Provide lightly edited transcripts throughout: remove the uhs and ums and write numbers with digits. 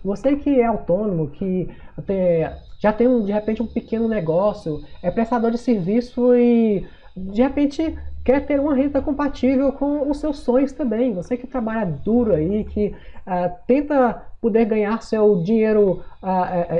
Você que é autônomo, que já tem de repente um pequeno negócio, é prestador de serviço e de repente quer ter uma renda compatível com os seus sonhos também. Você que trabalha duro aí, que tenta poder ganhar seu dinheiro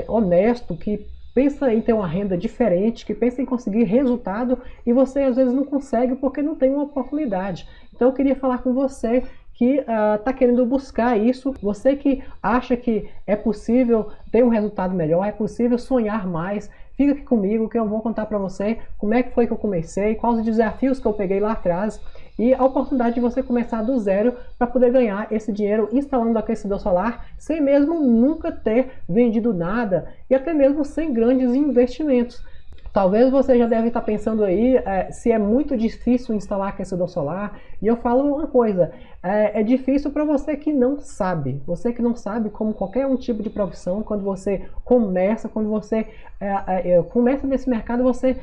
honesto, que pensa em ter uma renda diferente, que pensa em conseguir resultado e você às vezes não consegue porque não tem uma oportunidade. Então eu queria falar com você que está querendo buscar isso, você que acha que é possível ter um resultado melhor, é possível sonhar mais, fica aqui comigo que eu vou contar para você como é que foi que eu comecei, quais os desafios que eu peguei lá atrás e a oportunidade de você começar do zero para poder ganhar esse dinheiro instalando aquecedor solar sem mesmo nunca ter vendido nada e até mesmo sem grandes investimentos. Talvez você já deve estar pensando aí se é muito difícil instalar aquecedor solar. E eu falo uma coisa, é difícil para você que não sabe. Você que não sabe, como qualquer um tipo de profissão, quando você começa, começa nesse mercado, você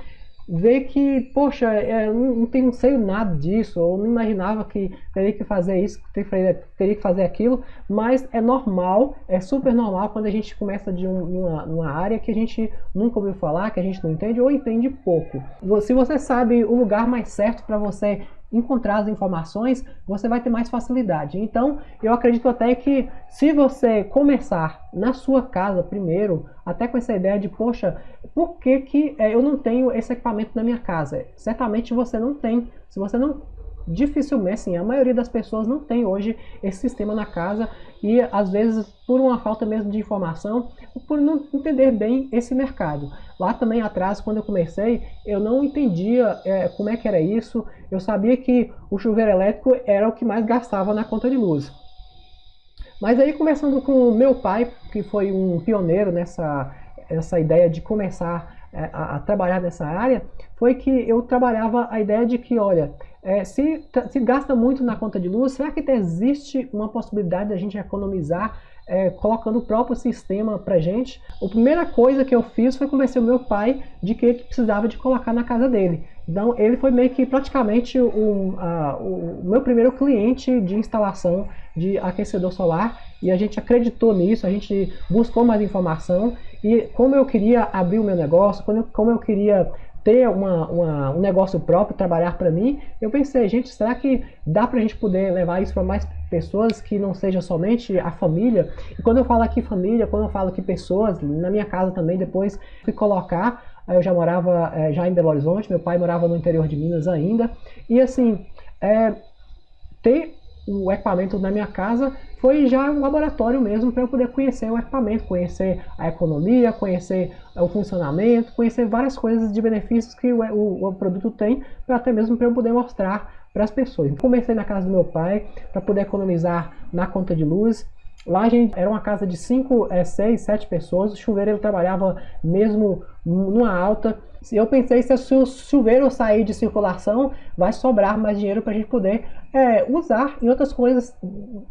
vê que, poxa, não sei nada disso, ou não imaginava que teria que fazer isso, teria que fazer aquilo, mas é normal, é super normal quando a gente começa de uma área que a gente nunca ouviu falar, que a gente não entende ou entende pouco. Se você sabe o lugar mais certo para você encontrar as informações, você vai ter mais facilidade. Então, eu acredito até que se você começar na sua casa primeiro, até com essa ideia de, poxa, por que eu não tenho esse equipamento na minha casa? Certamente você não tem. Se você não, dificilmente, assim, a maioria das pessoas não tem hoje esse sistema na casa e às vezes por uma falta mesmo de informação, por não entender bem esse mercado. Lá também atrás, quando eu comecei, eu não entendia como é que era isso. Eu sabia que o chuveiro elétrico era o que mais gastava na conta de luz. Mas aí começando com o meu pai, que foi um pioneiro essa ideia de começar a trabalhar nessa área, foi que eu trabalhava a ideia de que, olha, se gasta muito na conta de luz, será que existe uma possibilidade da gente economizar colocando o próprio sistema pra gente? A primeira coisa que eu fiz foi convencer o meu pai de que ele precisava de colocar na casa dele. Então ele foi meio que praticamente o meu primeiro cliente de instalação de aquecedor solar e a gente acreditou nisso, a gente buscou mais informação e como eu queria abrir o meu negócio, como eu queria ter um negócio próprio, trabalhar para mim, eu pensei, gente, será que dá para a gente poder levar isso para mais pessoas que não seja somente a família? E quando eu falo aqui família, quando eu falo aqui pessoas, na minha casa também, depois fui colocar, eu já morava já em Belo Horizonte, meu pai morava no interior de Minas ainda, e assim, ter o equipamento na minha casa foi já um laboratório mesmo para eu poder conhecer o equipamento, conhecer a economia, conhecer o funcionamento, conhecer várias coisas de benefícios que o produto tem, para até mesmo para eu poder mostrar para as pessoas. Comecei na casa do meu pai para poder economizar na conta de luz. Lá a gente era uma casa de 5, 6, 7 pessoas, o chuveiro ele trabalhava mesmo numa alta. Eu pensei, se o chuveiro sair de circulação, vai sobrar mais dinheiro para a gente poder usar em outras coisas,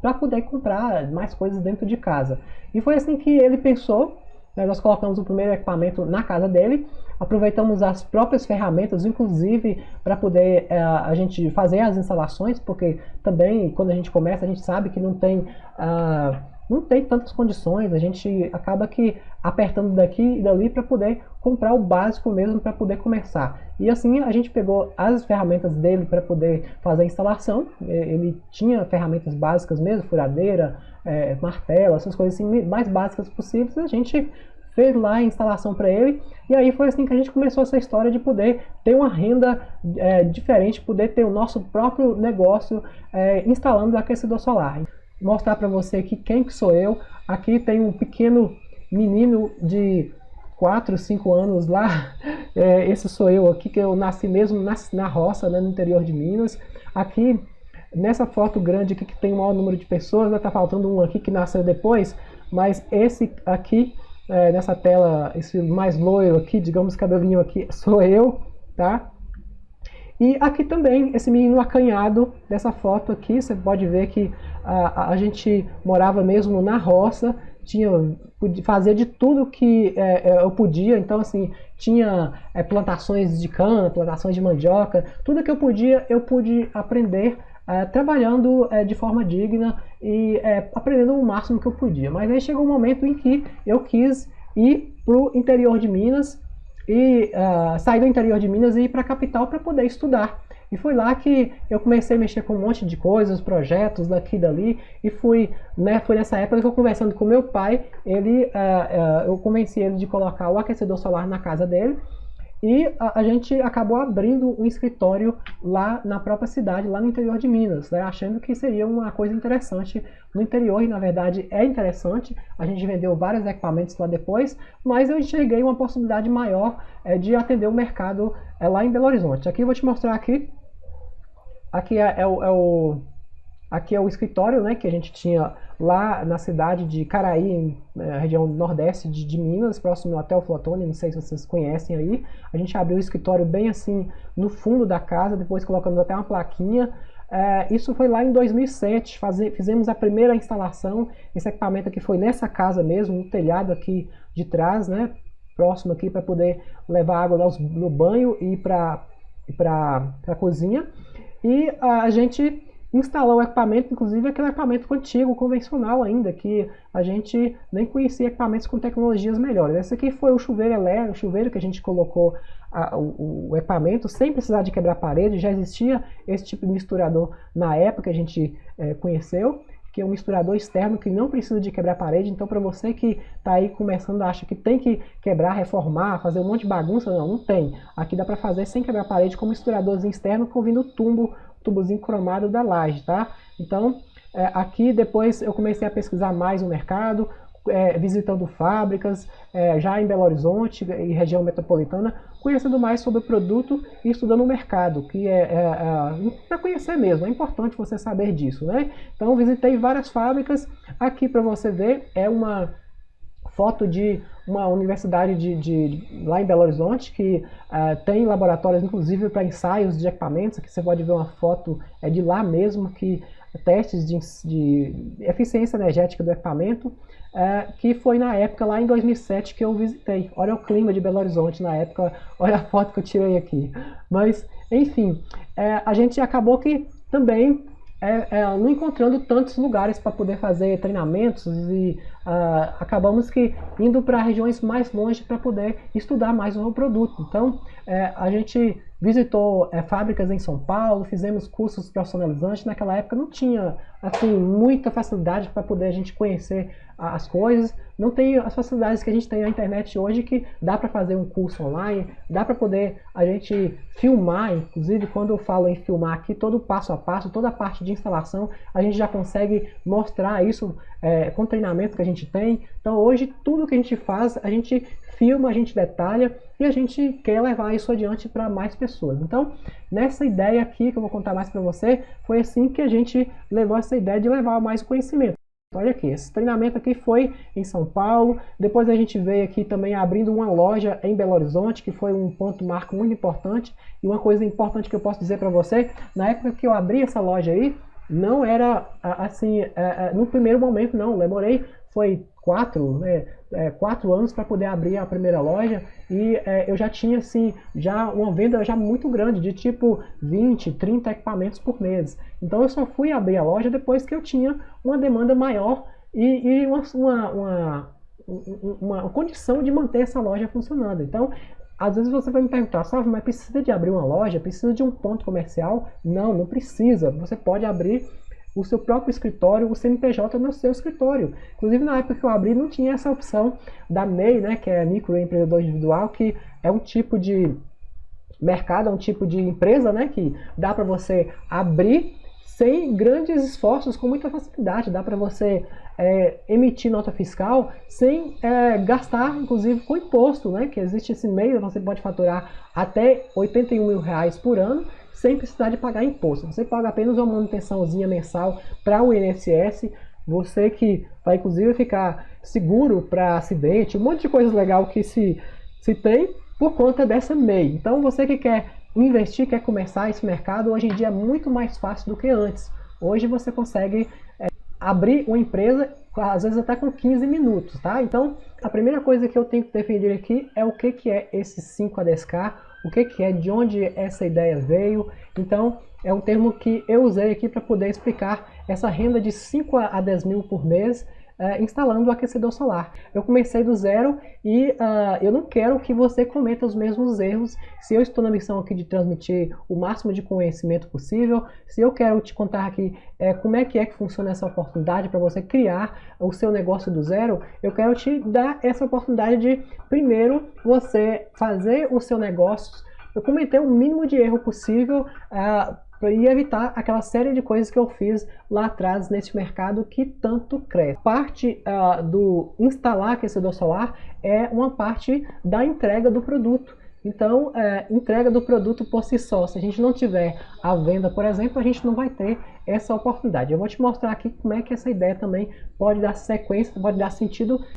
para poder comprar mais coisas dentro de casa. E foi assim que ele pensou, né? Nós colocamos o primeiro equipamento na casa dele, aproveitamos as próprias ferramentas, inclusive para poder a gente fazer as instalações, porque também quando a gente começa a gente sabe que não tem tantas condições, a gente acaba que apertando daqui e dali para poder comprar o básico mesmo para poder começar. E assim a gente pegou as ferramentas dele para poder fazer a instalação, ele tinha ferramentas básicas mesmo, furadeira, martelo, essas coisas assim, mais básicas possíveis, a gente fez lá a instalação para ele, e aí foi assim que a gente começou essa história de poder ter uma renda diferente, poder ter o nosso próprio negócio instalando o aquecedor solar. Mostrar para você aqui quem que sou eu. Aqui tem um pequeno menino de 4, 5 anos lá, esse sou eu aqui, que eu nasci mesmo na roça, né, no interior de Minas. Aqui, nessa foto grande aqui que tem o maior número de pessoas, vai estar faltando um aqui que nasceu depois, mas esse aqui, nessa tela, esse mais loiro aqui, digamos, cabelinho aqui, sou eu, tá? E aqui também, esse menino acanhado dessa foto aqui, você pode ver que a gente morava mesmo na roça, fazia de tudo que eu podia, então assim, tinha plantações de cana, plantações de mandioca, tudo que eu pude aprender trabalhando de forma digna e aprendendo o máximo que eu podia. Mas aí chegou um momento em que eu quis ir para o interior de Minas e sair do interior de Minas e ir para a capital para poder estudar. E foi lá que eu comecei a mexer com um monte de coisas, projetos daqui e dali, e foi nessa época que eu, conversando com meu pai, eu convenci ele de colocar o aquecedor solar na casa dele, e a gente acabou abrindo um escritório lá na própria cidade, lá no interior de Minas, né, achando que seria uma coisa interessante no interior, e na verdade é interessante. A gente vendeu vários equipamentos lá depois, mas eu enxerguei uma possibilidade maior de atender o mercado lá em Belo Horizonte. Aqui eu vou te mostrar aqui. Aqui aqui é o escritório, né, que a gente tinha lá na cidade de Caraí, região nordeste de Minas, próximo até o Flotone, não sei se vocês conhecem aí. A gente abriu o escritório bem assim no fundo da casa, depois colocamos até uma plaquinha. Isso foi lá em 2007, fizemos a primeira instalação. Esse equipamento aqui foi nessa casa mesmo, no telhado aqui de trás, né, próximo aqui, para poder levar água no banho e para a cozinha. E a gente instalou o equipamento, inclusive aquele equipamento antigo, convencional ainda, que a gente nem conhecia equipamentos com tecnologias melhores. Esse aqui foi o chuveiro elétrico, o chuveiro que a gente colocou o equipamento sem precisar de quebrar parede. Já existia esse tipo de misturador na época que a gente conheceu, que é um misturador externo que não precisa de quebrar parede. Então, para você que está aí começando, acha que tem que quebrar, reformar, fazer um monte de bagunça, não tem. Aqui dá para fazer sem quebrar parede com um misturadorzinho externo com vindo tubozinho cromado da laje, tá? Então, aqui depois eu comecei a pesquisar mais o mercado, visitando fábricas, já em Belo Horizonte e região metropolitana, conhecendo mais sobre o produto e estudando o mercado, que para conhecer mesmo, é importante você saber disso, né? Então, visitei várias fábricas. Aqui para você ver é uma foto de uma universidade lá em Belo Horizonte, que tem laboratórios inclusive para ensaios de equipamentos. Aqui você pode ver uma foto de lá mesmo, que testes de eficiência energética do equipamento, que foi na época, lá em 2007, que eu visitei. Olha o clima de Belo Horizonte na época, olha a foto que eu tirei aqui. Mas, enfim, a gente acabou que também não encontrando tantos lugares para poder fazer treinamentos, e acabamos que indo para regiões mais longe para poder estudar mais o produto. Então, a gente visitou fábricas em São Paulo, fizemos cursos profissionalizantes. Naquela época não tinha assim muita facilidade para poder a gente conhecer as coisas. Não tem as facilidades que a gente tem na internet hoje, que dá para fazer um curso online, dá para poder a gente filmar. Inclusive, quando eu falo em filmar aqui, todo o passo a passo, toda a parte de instalação, a gente já consegue mostrar isso com o treinamento que a gente tem. Então hoje tudo que a gente faz, a gente filma, a gente detalha, e a gente quer levar isso adiante para mais pessoas. Então, nessa ideia aqui que eu vou contar mais para você, foi assim que a gente levou essa ideia de levar mais conhecimento. Olha aqui, esse treinamento aqui foi em São Paulo. Depois a gente veio aqui também abrindo uma loja em Belo Horizonte, que foi um ponto marco muito importante. E uma coisa importante que eu posso dizer para você, na época que eu abri essa loja aí, não era assim, no primeiro momento não, demorei, foi 4 anos para poder abrir a primeira loja, e eu já tinha assim, já uma venda já muito grande, de tipo 20, 30 equipamentos por mês. Então eu só fui abrir a loja depois que eu tinha uma demanda maior e uma condição de manter essa loja funcionando. Então, às vezes você vai me perguntar, sabe, mas precisa de abrir uma loja? Precisa de um ponto comercial? Não, não precisa. Você pode abrir o seu próprio escritório, o CNPJ no seu escritório. Inclusive, na época que eu abri, não tinha essa opção da MEI, né, que é microempreendedor individual, que é um tipo de mercado, é um tipo de empresa, né, que dá para você abrir sem grandes esforços, com muita facilidade. Dá para você emitir nota fiscal sem gastar, inclusive, com imposto, né? Que existe esse meio, você pode faturar até R$81 mil por ano, sem precisar de pagar imposto. Você paga apenas uma manutençãozinha mensal para o INSS, você que vai, inclusive, ficar seguro para acidente, um monte de coisas legais que se tem por conta dessa MEI. Então, você que quer investir, quer começar esse mercado, hoje em dia é muito mais fácil do que antes. Hoje você consegue abrir uma empresa, às vezes até com 15 minutos, tá? Então, a primeira coisa que eu tenho que definir aqui é o que é esse 5ADSK, o que que é, de onde essa ideia veio. Então, é um termo que eu usei aqui para poder explicar essa renda de 5 a 10 mil por mês, instalando o aquecedor solar. Eu comecei do zero e eu não quero que você cometa os mesmos erros. Se eu estou na missão aqui de transmitir o máximo de conhecimento possível, se eu quero te contar aqui como é que funciona essa oportunidade para você criar o seu negócio do zero, eu quero te dar essa oportunidade de, primeiro, você fazer o seu negócio, eu cometer o mínimo de erro possível, e evitar aquela série de coisas que eu fiz lá atrás nesse mercado que tanto cresce. Parte do instalar aquecedor solar é uma parte da entrega do produto. Então, entrega do produto por si só, se a gente não tiver a venda, por exemplo, a gente não vai ter essa oportunidade. Eu vou te mostrar aqui como é que essa ideia também pode dar sequência, pode dar sentido